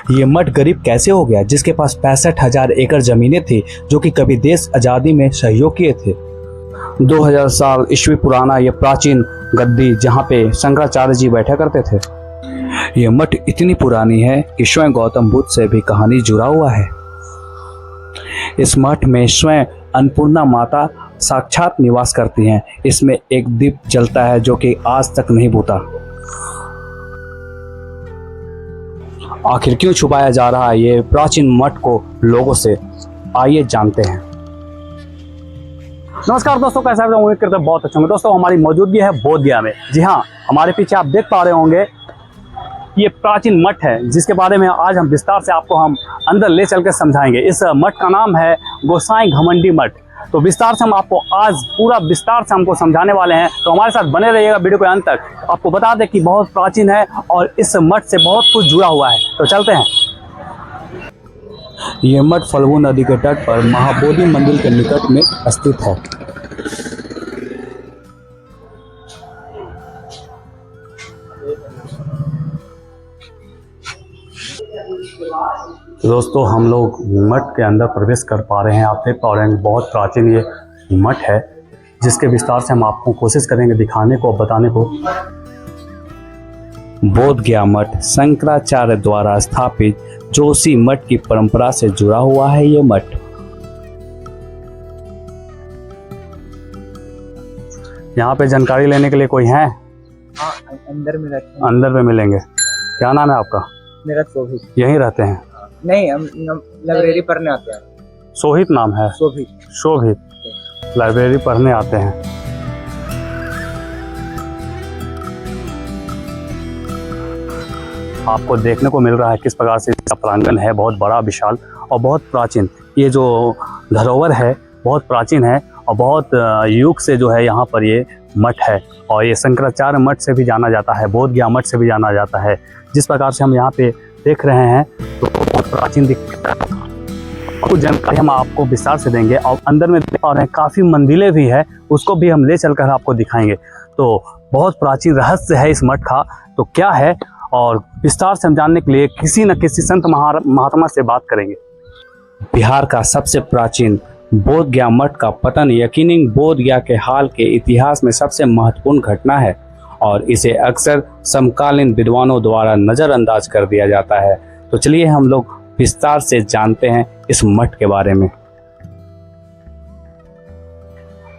ये मठ गरीब कैसे हो गया जिसके पास 65,000 एकड़ जमीनें थी, जो कि कभी देश आज़ादी में सहयोग किए थे। 2000 साल ईस्वी पुराना ये प्राचीन गद्दी जहाँ पे शंकराचार्य जी बैठा करते थे। ये मठ इतनी पुरानी है कि स्वयं गौतम बुद्ध से भी कहानी जुड़ा हुआ है। इस मठ में स्वयं अन्नपूर्णा माता साक्षात निवास करती हैं। इसमें एक दीप जलता है जो कि आज तक नहीं बुझा। आखिर क्यों छुपाया जा रहा है ये प्राचीन मठ को लोगों से, आइए जानते हैं। नमस्कार दोस्तों, कैसे हैं? उम्मीद करते हैं बहुत अच्छे होंगे। दोस्तों, हमारी मौजूदगी है बोध गया में। जी हाँ, हमारे पीछे आप देख पा रहे होंगे ये प्राचीन मठ है जिसके बारे में आज हम विस्तार से आपको हम अंदर ले चल के समझाएंगे। इस मठ का नाम है गोसाई घमंडी मठ। तो विस्तार से हम आपको आज पूरा विस्तार से हमको समझाने वाले हैं, तो हमारे साथ बने रहिएगा वीडियो के अंत तक। आपको बता दें कि बहुत प्राचीन है और इस मठ से बहुत कुछ जुड़ा हुआ है। तो चलते हैं। ये मठ फल्गु नदी के तट पर महाबोधि मंदिर के निकट में स्थित है। दोस्तों, हम लोग मठ के अंदर प्रवेश कर पा रहे हैं। आप देख पा रहे हैं बहुत प्राचीन ये मठ है जिसके विस्तार से हम आपको कोशिश करेंगे दिखाने को, बताने को। बोध गया मठ शंकराचार्य द्वारा स्थापित जोशी मठ की परंपरा से जुड़ा हुआ है। ये मठ यहाँ पे जानकारी लेने के लिए कोई है? हाँ, अंदर में रहते हैं। अंदर में मिलेंगे। क्या नाम है आपका? मेरा शोभित। यहीं रहते हैं? नहीं, हम लाइब्रेरी पढ़ने आते हैं। शोभित नाम है? शोभित। शोभित लाइब्रेरी पढ़ने आते हैं। आपको देखने को मिल रहा है किस प्रकार से इसका प्रांगण है, बहुत बड़ा, विशाल और बहुत प्राचीन। ये जो धरोहर है बहुत प्राचीन है और बहुत युग से जो है यहाँ पर ये मठ है। और ये शंकराचार्य मठ से भी जाना जाता है, बोध गया मठ से भी जाना जाता है। जिस प्रकार से हम यहाँ पे देख रहे हैं तो बहुत प्राचीन दिखता है। कुछ जानकारी हम आपको विस्तार से देंगे और अंदर में देख पा रहे हैं काफ़ी मंदिरें भी है, उसको भी हम ले चलकर आपको दिखाएंगे। तो बहुत प्राचीन रहस्य है इस मठ का, तो क्या है और विस्तार से हम जानने के लिए किसी न किसी संत महात्मा से बात करेंगे। बिहार का सबसे प्राचीन बोध गया मठ का पतन यकीनन बोध गया के हाल के इतिहास में सबसे महत्वपूर्ण घटना है और इसे अक्सर समकालीन विद्वानों द्वारा नज़रअंदाज कर दिया जाता है। तो चलिए हम लोग विस्तार से जानते हैं इस मठ के बारे में।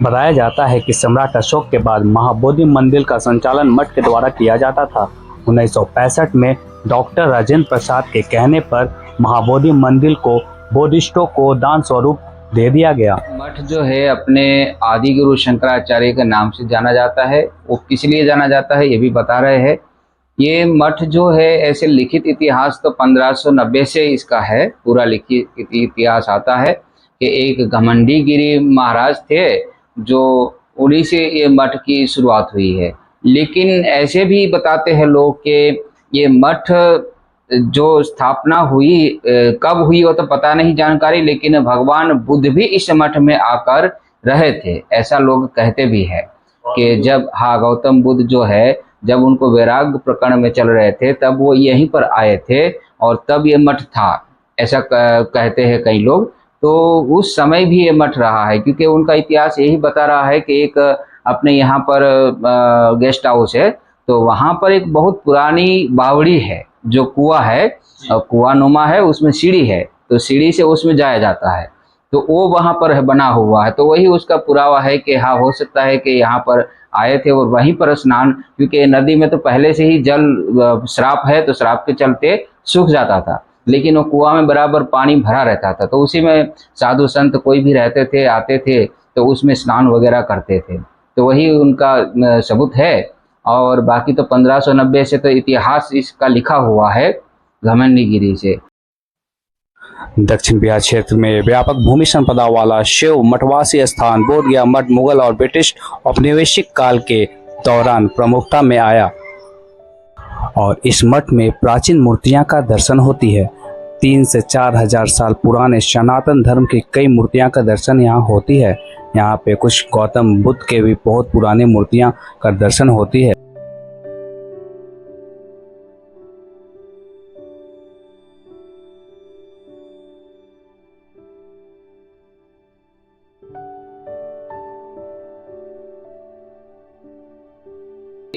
बताया जाता है कि सम्राट अशोक के बाद महाबोधि मंदिर का संचालन मठ के द्वारा किया जाता था। 1965 में डॉक्टर राजेंद्र प्रसाद के कहने पर महाबोधि मंदिर को बोधिष्ठों को दान स्वरूप दे दिया गया। मठ जो है अपने आदि गुरु शंकराचार्य के नाम से जाना जाता है। वो किस लिए जाना जाता है ये भी बता रहे हैं। ये मठ जो है ऐसे लिखित इतिहास तो 1590 से इसका है, पूरा लिखित इतिहास आता है कि एक घमंडी गिरी महाराज थे जो उन्हीं से ये मठ की शुरुआत हुई है। लेकिन ऐसे भी बताते हैं लोग कि ये मठ जो स्थापना हुई कब हुई वो तो पता नहीं जानकारी, लेकिन भगवान बुद्ध भी इस मठ में आकर रहे थे, ऐसा लोग कहते भी है कि जब गौतम बुद्ध जो है जब उनको वैराग्य प्रकरण में चल रहे थे तब वो यहीं पर आए थे और तब ये मठ था, ऐसा कहते हैं कई लोग। तो उस समय भी ये मठ रहा है क्योंकि उनका इतिहास यही बता रहा है कि एक अपने यहाँ पर गेस्ट हाउस है, तो वहाँ पर एक बहुत पुरानी बावड़ी है जो कुआं है, कुआं नुमा है, उसमें सीढ़ी है, तो सीढ़ी से उसमें जाया जाता है, तो वो वहाँ पर बना हुआ है। तो वही उसका पुरावा है कि हाँ, हो सकता है कि यहाँ पर आए थे और वहीं पर स्नान, क्योंकि नदी में तो पहले से ही जल श्राप है तो श्राप के चलते सूख जाता था, लेकिन वो कुआं में बराबर पानी भरा रहता था, तो उसी में साधु संत कोई भी रहते थे, आते थे, तो उसमें स्नान वगैरह करते थे। तो वही उनका सबूत है। और बाकी तो 1590 से तो इतिहास इसका लिखा हुआ है घमंडी गिरी से। दक्षिण बिहार क्षेत्र में व्यापक भूमि संपदा वाला शिव मठवासी स्थान बोध गया मठ मुगल और ब्रिटिश औपनिवेशिक काल के दौरान प्रमुखता में आया और इस मठ में प्राचीन मूर्तियां का दर्शन होती है। 3 से 4 हजार साल पुराने सनातन धर्म की कई मूर्तियां का दर्शन यहाँ होती है। यहाँ पे कुछ गौतम बुद्ध के भी बहुत पुराने मूर्तियां का दर्शन होती है।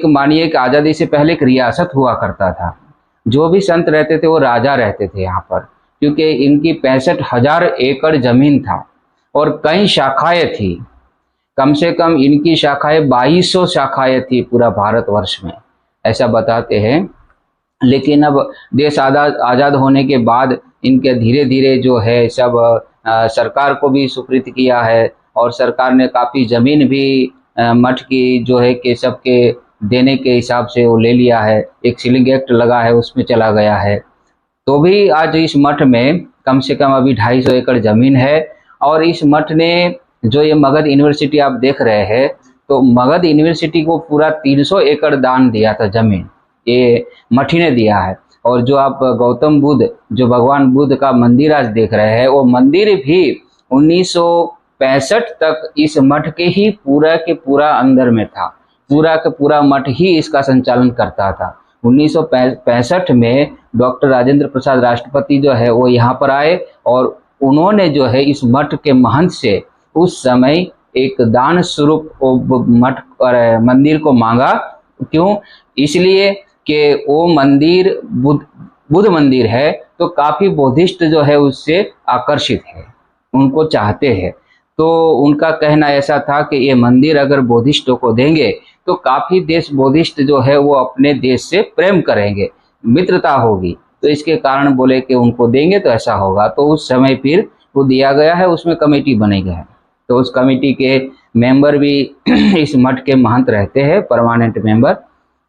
एक मानिए कि आज़ादी से पहले एक रियासत हुआ करता था। जो भी संत रहते थे वो राजा रहते थे यहाँ पर, क्योंकि इनकी 65,000 एकड़ जमीन था और कई शाखाएं थी। कम से कम इनकी शाखाएं 2200 शाखाएं थी पूरा भारतवर्ष में, ऐसा बताते हैं। लेकिन अब देश आज़ाद होने के बाद इनके धीरे धीरे जो है सब सरकार को भी सुकृत किया है और सरकार ने काफ़ी ज़मीन भी मठ की जो है कि सबके देने के हिसाब से वो ले लिया है। एक सीलिंग एक्ट लगा है, उसमें चला गया है। तो भी आज इस मठ में कम से कम अभी 250 एकड़ ज़मीन है। और इस मठ ने जो ये मगध यूनिवर्सिटी आप देख रहे हैं, तो मगध यूनिवर्सिटी को पूरा 300 एकड़ दान दिया था ज़मीन, ये मठ ही ने दिया है। और जो आप गौतम बुद्ध, जो भगवान बुद्ध का मंदिर आज देख रहे हैं, वो मंदिर भी 1965 तक इस मठ के ही पूरा के पूरा अंदर में था। पूरा का पूरा मठ ही इसका संचालन करता था। 1965 में डॉक्टर राजेंद्र प्रसाद राष्ट्रपति जो है वो यहाँ पर आए और उन्होंने जो है इस मठ के महंत से उस समय एक दान स्वरूप मठ और मंदिर को मांगा। क्यों? इसलिए कि वो मंदिर बुद्ध मंदिर है, तो काफ़ी बौद्धिस्ट जो है उससे आकर्षित है, उनको चाहते हैं। तो उनका कहना ऐसा था कि ये मंदिर अगर बौद्धिस्टों को देंगे तो काफ़ी देश बौद्धिस्ट जो है वो अपने देश से प्रेम करेंगे, मित्रता होगी। तो इसके कारण बोले कि उनको देंगे तो ऐसा होगा। तो उस समय फिर वो दिया गया है, उसमें कमेटी बनी गई है। तो उस कमेटी के मेंबर भी इस मठ के महंत रहते हैं, परमानेंट मेंबर।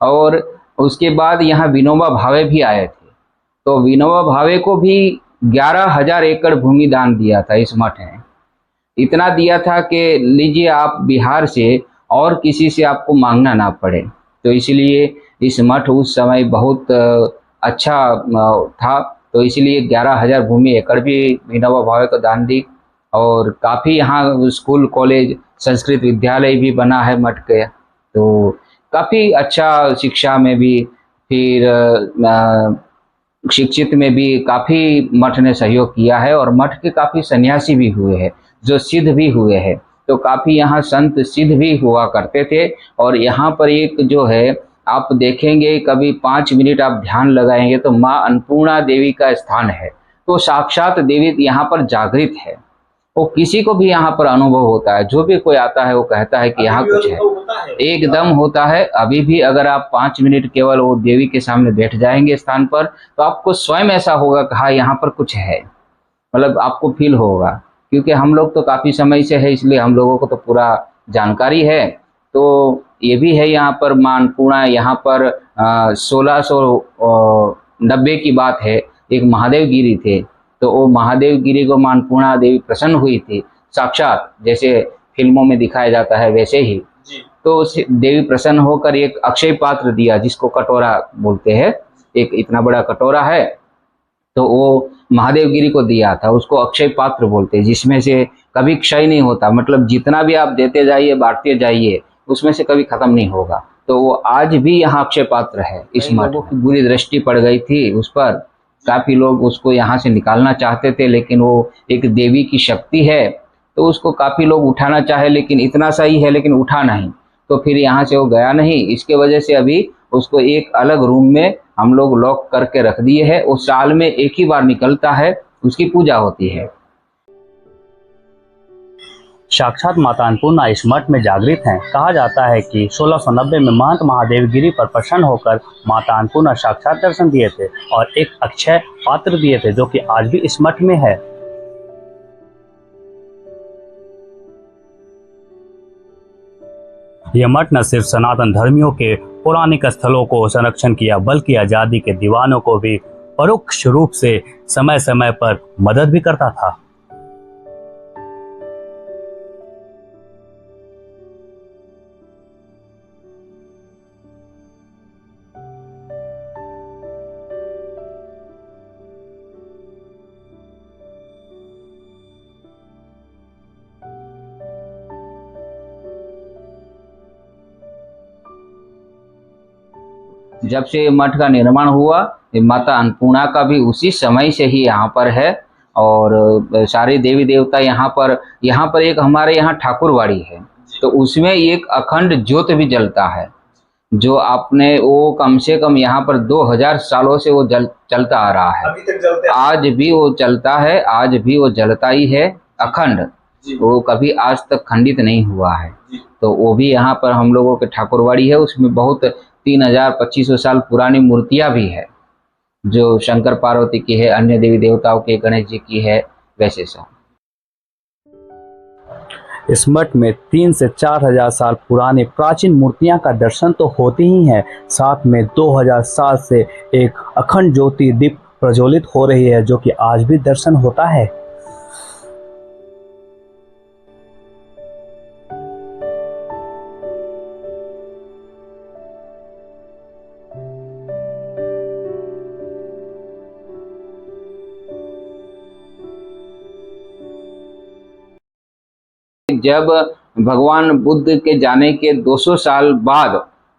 और उसके बाद यहाँ विनोबा भावे भी आए थे। तो विनोबा भावे को भी 11,000 एकड़ भूमि दान दिया था इस मठ ने। इतना दिया था कि लीजिए आप बिहार से और किसी से आपको मांगना ना पड़े। तो इसलिए इस मठ उस समय बहुत अच्छा था। तो इसलिए 11,000 भूमि एकड़ भी विनोबा भावे को दान दी। और काफ़ी यहाँ स्कूल, कॉलेज, संस्कृत विद्यालय भी बना है मठ के। तो काफ़ी अच्छा शिक्षा में भी, फिर शिक्षित में भी काफ़ी मठ ने सहयोग किया है। और मठ के काफ़ी सन्यासी भी हुए हैं, जो सिद्ध भी हुए हैं। तो काफ़ी यहाँ संत सिद्ध भी हुआ करते थे। और यहाँ पर एक जो है आप देखेंगे, कभी 5 मिनट आप ध्यान लगाएंगे तो माँ अन्नपूर्णा देवी का स्थान है। तो साक्षात देवी यहाँ पर जागृत है। वो किसी को भी यहाँ पर अनुभव होता है, जो भी कोई आता है वो कहता है कि यहाँ कुछ है, एकदम होता है। अभी भी अगर आप 5 मिनट केवल वो देवी के सामने बैठ जाएंगे स्थान पर, तो आपको स्वयं ऐसा होगा कि हाँ यहाँ पर कुछ है, मतलब आपको फील होगा। क्योंकि हम लोग तो काफ़ी समय से है, इसलिए हम लोगों को तो पूरा जानकारी है। तो ये भी है यहाँ पर माँ अन्नपूर्णा। यहाँ पर 1690 की बात है, एक महादेव गिरी थे। तो वो महादेव गिरी को माँ अन्नपूर्णा देवी प्रसन्न हुई थी, साक्षात जैसे फिल्मों में दिखाया जाता है वैसे ही। तो उस देवी प्रसन्न होकर एक अक्षय पात्र दिया, जिसको कटोरा बोलते हैं। एक इतना बड़ा कटोरा है, तो वो महादेव गिरी को दिया था। उसको अक्षय पात्र बोलते हैं, जिसमें से कभी क्षय नहीं होता। मतलब जितना भी आप देते जाइए, बांटते जाइए, उसमें से कभी खत्म नहीं होगा। तो वो आज भी यहाँ अक्षय पात्र है इस मठ में। बुरी दृष्टि पड़ गई थी उस पर, काफ़ी लोग उसको यहाँ से निकालना चाहते थे, लेकिन वो एक देवी की शक्ति है, तो उसको काफ़ी लोग उठाना चाहे, लेकिन इतना सही है लेकिन उठा नहीं। तो फिर यहाँ से वो गया नहीं। इसके वजह से अभी उसको एक अलग रूम में हम लोग लॉक करके रख दिए है। वो साल में एक ही बार निकलता है, उसकी पूजा होती है। साक्षात माता अन्नपूर्णा इस मठ में जागृत हैं। कहा जाता है कि 1690 में महंत महादेव गिरी पर प्रसन्न होकर माता अन्नपूर्णा साक्षात दर्शन दिए थे और एक अक्षय पात्र दिए थे, जो कि आज भी इस मठ में है। यह मठ न सिर्फ सनातन धर्मियों के पौराणिक स्थलों को संरक्षण किया, बल्कि आजादी के दीवानों को भी परोक्ष रूप से समय समय पर मदद भी करता था। जब से मठ का निर्माण हुआ, माता अन्नपूर्णा का भी उसी समय से ही यहाँ पर है। और सारे देवी देवता यहाँ पर एक हमारे यहाँ ठाकुरवाड़ी है, तो उसमें एक अखंड ज्योत भी जलता है। जो आपने वो कम से कम यहाँ पर 2000 सालों से वो चलता आ रहा है। अभी तक जलते हैं। आज भी वो चलता है, आज भी वो जलता ही है अखंड, वो कभी आज तक खंडित नहीं हुआ है। तो वो भी यहाँ पर हम लोगों के ठाकुरवाड़ी है, उसमें बहुत 3200 साल पुरानी मूर्तियां भी है, जो शंकर पार्वती की है, अन्य देवी देवताओं के, गणेश जी की है, वैसे सब। इस मठ में 3 से 4000 साल पुरानी प्राचीन मूर्तियां का दर्शन तो होती ही है, साथ में 2000 साल से एक अखंड ज्योति दीप प्रज्वलित हो रही है, जो कि आज भी दर्शन होता है। जब भगवान बुद्ध के जाने के 200 साल बाद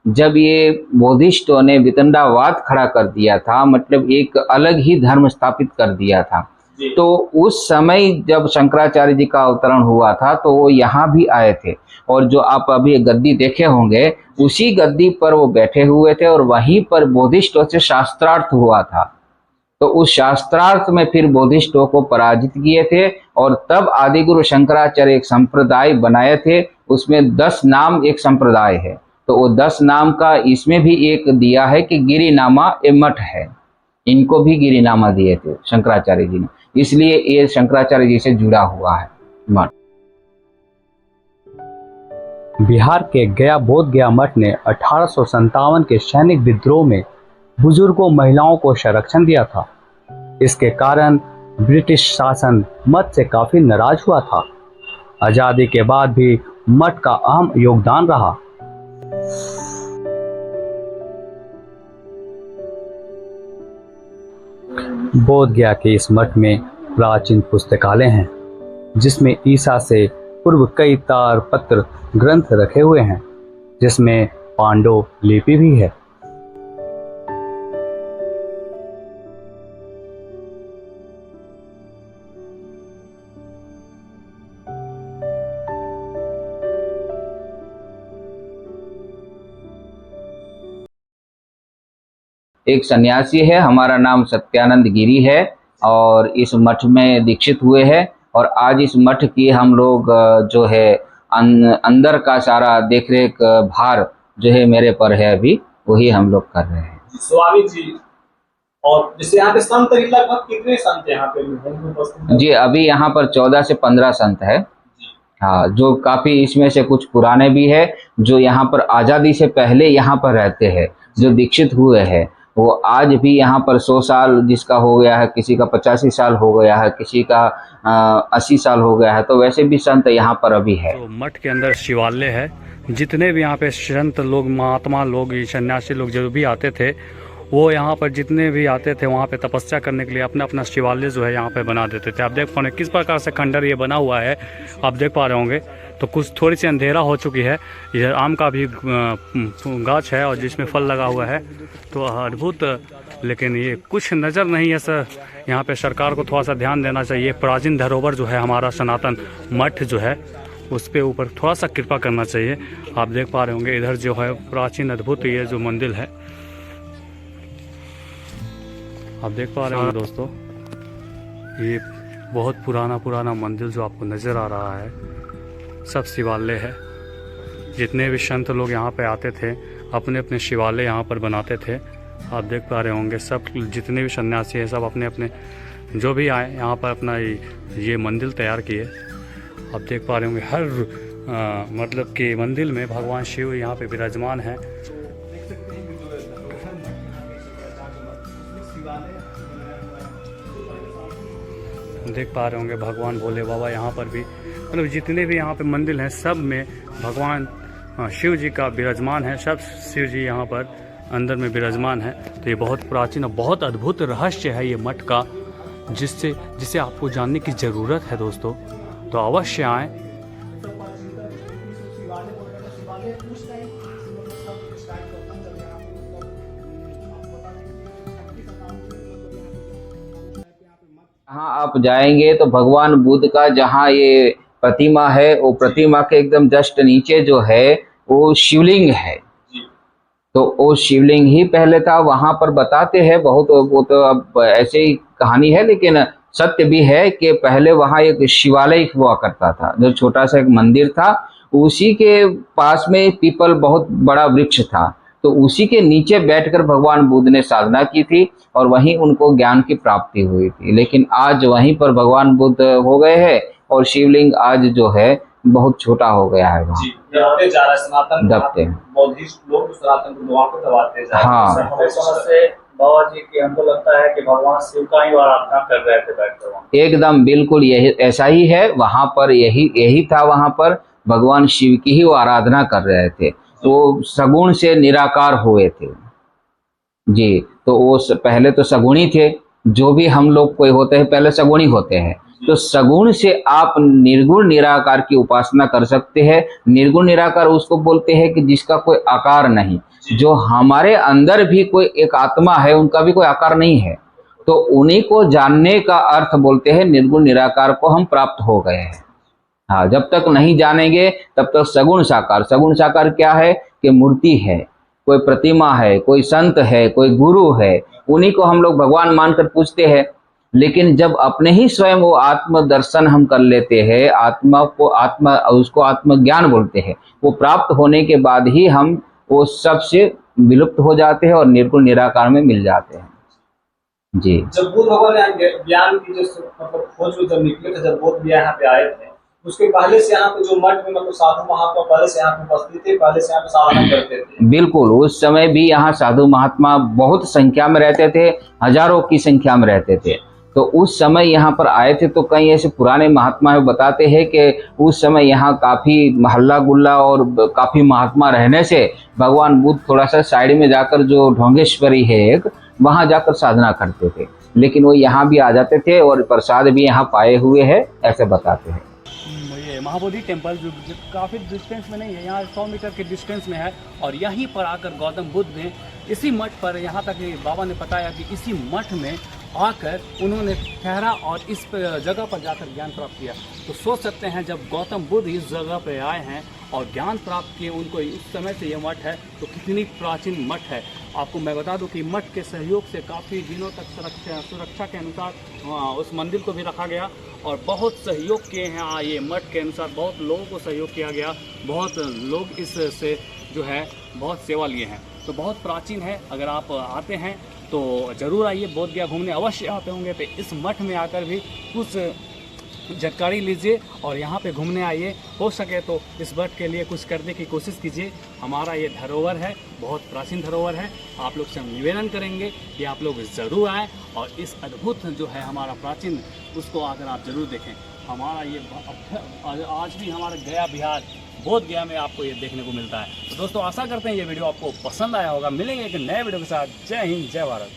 जब ये बोधिष्टों ने वितंडावाद खड़ा कर दिया था, मतलब एक अलग ही धर्म स्थापित कर दिया था, तो उस समय जब शंकराचार्य जी का अवतरण हुआ था तो वो यहाँ भी आए थे, और जो आप अभी गद्दी देखे होंगे उसी गद्दी पर वो बैठे हुए थे, और वहीं पर बोधिष्टों से शास्त्रार्थ हुआ था। तो उस शास्त्रार्थ में फिर बोधिष्टों को पराजित किए थे, और तब आदिगुरु शंकराचार्य एक संप्रदाय बनाए थे, उसमें 10 नाम एक संप्रदाय है। तो वो 10 नाम का इसमें भी एक दिया है कि गिरिनामा ए मठ है, इनको भी गिरिनामा दिए थे शंकराचार्य जी ने, इसलिए ये शंकराचार्य जी से जुड़ा हुआ है मठ। बिहार के गया बोध गया मठ ने 1857 के सैनिक विद्रोह में बुजुर्गों महिलाओं को संरक्षण दिया था। इसके कारण ब्रिटिश शासन मठ से काफी नाराज हुआ था। आजादी के बाद भी मठ का अहम योगदान रहा। बोध गया के इस मठ में प्राचीन पुस्तकालय हैं, जिसमें ईसा से पूर्व कई तार पत्र ग्रंथ रखे हुए हैं, जिसमें पांडव लिपि भी है। एक सन्यासी है, हमारा नाम सत्यानंद गिरी है, और इस मठ में दीक्षित हुए हैं, और आज इस मठ की हम लोग जो है अंदर का सारा देखरेख भार जो है मेरे पर है, अभी वही हम लोग कर रहे हैं। स्वामी जी, और जैसे यहाँ पे संत लगभग कितने संत यहाँ पे? जी अभी यहाँ पर 14 से 15 संत है। हाँ, जो काफी इसमें से कुछ पुराने भी है, जो यहाँ पर आजादी से पहले यहाँ पर रहते हैं, जो दीक्षित हुए हैं, वो आज भी यहाँ पर 100 साल जिसका हो गया है, किसी का 85 साल हो गया है, किसी का 80 साल हो गया है, तो वैसे भी संत यहाँ पर अभी है। तो मठ के अंदर शिवालय है, जितने भी यहाँ पे संत लोग, महात्मा लोग, सन्यासी लोग जो भी आते थे, वो यहाँ पर जितने भी आते थे वहाँ पे तपस्या करने के लिए अपना अपना शिवालय जो है यहाँ पे बना देते थे। आप देख पा रहे हैं किस प्रकार से खंडर ये बना हुआ है, आप देख पा रहे होंगे। तो कुछ थोड़ी सी अंधेरा हो चुकी है। यह आम का भी गाछ है और जिसमें फल लगा हुआ है, तो अद्भुत, लेकिन ये कुछ नज़र नहीं है सर। यहाँ पे सरकार को थोड़ा सा ध्यान देना चाहिए। प्राचीन धरोहर जो है हमारा सनातन मठ जो है, उस पे ऊपर थोड़ा सा कृपा करना चाहिए। आप देख पा रहे होंगे इधर जो है प्राचीन अद्भुत ये जो मंदिर है, आप देख पा रहे होंगे दोस्तों, ये बहुत पुराना मंदिर जो आपको नज़र आ रहा है, सब शिवालय है। जितने भी संत लोग यहाँ पे आते थे अपने अपने शिवालय यहाँ पर बनाते थे। आप देख पा रहे होंगे सब जितने भी सन्यासी हैं सब अपने अपने जो भी आए यहाँ पर अपना ये मंदिर तैयार किए। आप देख पा रहे होंगे हर मतलब कि मंदिर में भगवान शिव यहाँ पे विराजमान है। देख पा रहे होंगे भगवान भोले बाबा यहाँ पर भी, मतलब जितने भी यहाँ पे मंदिर हैं सब में भगवान शिव जी का विराजमान है। सब शिव जी यहाँ पर अंदर में विराजमान है। तो ये बहुत प्राचीन और बहुत अद्भुत रहस्य है ये मठ का, जिसे आपको जानने की ज़रूरत है दोस्तों। तो अवश्य आएँ। हाँ, आप जाएंगे तो भगवान बुद्ध का जहाँ ये प्रतिमा है, वो प्रतिमा के एकदम जस्ट नीचे जो है वो शिवलिंग है। तो वो शिवलिंग ही पहले था वहां पर। बताते हैं बहुत, वो तो अब ऐसे ही कहानी है, लेकिन सत्य भी है कि पहले वहां एक शिवालय हुआ करता था, जो छोटा सा एक मंदिर था। उसी के पास में पीपल बहुत बड़ा वृक्ष था, तो उसी के नीचे बैठकर भगवान बुद्ध ने साधना की थी और वहीं उनको ज्ञान की प्राप्ति हुई थी। लेकिन आज वहीं पर भगवान बुद्ध हो गए हैं और शिवलिंग आज जो है बहुत छोटा हो गया है वहाँ। जी, दबते जा रहा है सनातन दबते हैं। बौद्धिस्ट लोग जो सनातन गुरुओं को दबाते जा रहे हैं। हाँ। हमें समझ से बाबा जी की हमको लगता है कि भगवान शिव का ही आराधना कर रहे थे बैठकर वहाँ। एकदम बिल्कुल यही ऐसा ही है। वहां पर यही था, वहां पर भगवान शिव की ही वो आराधना कर रहे थे। तो सगुण से निराकार हुए थे जी। तो वो पहले तो सगुणी थे, जो भी हम लोग कोई होते हैं पहले सगुणी होते हैं। तो सगुण से आप निर्गुण निराकार की उपासना कर सकते हैं। निर्गुण निराकार उसको बोलते हैं कि जिसका कोई आकार नहीं। जो हमारे अंदर भी कोई एक आत्मा है, उनका भी कोई आकार नहीं है, तो उन्हीं को जानने का अर्थ बोलते हैं निर्गुण निराकार को हम प्राप्त हो गए हैं। हाँ, जब तक नहीं जानेंगे तब तक सगुण साकार। सगुण साकार क्या है कि मूर्ति है, कोई प्रतिमा है, कोई संत है, कोई गुरु है, उन्हीं को हम लोग भगवान मानकर पूजते हैं। लेकिन जब अपने ही स्वयं वो आत्म दर्शन हम कर लेते हैं, उसको आत्मज्ञान बोलते हैं, वो प्राप्त होने के बाद ही हम वो सबसे विलुप्त हो जाते हैं और निर्गुण निराकार में मिल जाते हैं जी। जब बुद्ध भगवान ने ज्ञान की जो मतलब खोज में जब निकले थे, जब बुद्ध यहाँ पे आए थे, उसके पहले से यहाँ पे जो मठ में मतलब साधु महात्मा पहले से यहाँ पे उपस्थित थे, पहले से यहाँ पे साधना करते थे। बिल्कुल, उस समय भी यहाँ साधु महात्मा बहुत संख्या में रहते थे, हजारों की संख्या में रहते थे। तो उस समय यहाँ पर आए थे। तो कई ऐसे पुराने महात्मा बताते हैं कि उस समय यहाँ काफी हल्ला गुल्ला और काफी महात्मा रहने से भगवान बुद्ध थोड़ा सा साइड में जाकर, जो ढोंगेश्वरी है एक, वहां जाकर साधना करते थे। लेकिन वो यहाँ भी आ जाते थे और प्रसाद भी यहाँ पाए हुए हैं, ऐसे बताते हैं। ये महाबोधि टेम्पल जो काफ़ी डिस्टेंस में नहीं है, यहाँ 100 मीटर के डिस्टेंस में है। और यहीं पर आकर गौतम बुद्ध ने इसी मठ पर, यहाँ तक बाबा ने बताया कि इसी मठ में आकर उन्होंने ठहरा और इस जगह पर जाकर ज्ञान प्राप्त किया। तो सोच सकते हैं जब गौतम बुद्ध इस जगह पर आए हैं और ज्ञान प्राप्त किए, उनको इस समय से ये मठ है, तो कितनी प्राचीन मठ है। आपको मैं बता दूं कि मठ के सहयोग से काफ़ी दिनों तक सुरक्षा के अनुसार उस मंदिर को भी रखा गया और बहुत सहयोग किए हैं। ये मठ के अनुसार बहुत लोगों को सहयोग किया गया, बहुत लोग इससे जो है बहुत सेवा लिए हैं। तो बहुत प्राचीन है। अगर आप आते हैं तो ज़रूर आइए, बोध गया घूमने अवश्य आते होंगे तो इस मठ में आकर भी कुछ जानकारी लीजिए और यहाँ पे घूमने आइए। हो सके तो इस मठ के लिए कुछ करने की कोशिश कीजिए। हमारा ये धरोहर है, बहुत प्राचीन धरोहर है। आप लोग से हम निवेदन करेंगे कि आप लोग ज़रूर आएँ और इस अद्भुत जो है हमारा प्राचीन, उसको आकर आप ज़रूर देखें। हमारा ये आज भी हमारा गया बिहार, बोध गया में आपको ये देखने को मिलता है। तो दोस्तों, आशा करते हैं ये वीडियो आपको पसंद आया होगा। मिलेंगे एक नए वीडियो के साथ। जय हिंद, जय भारत।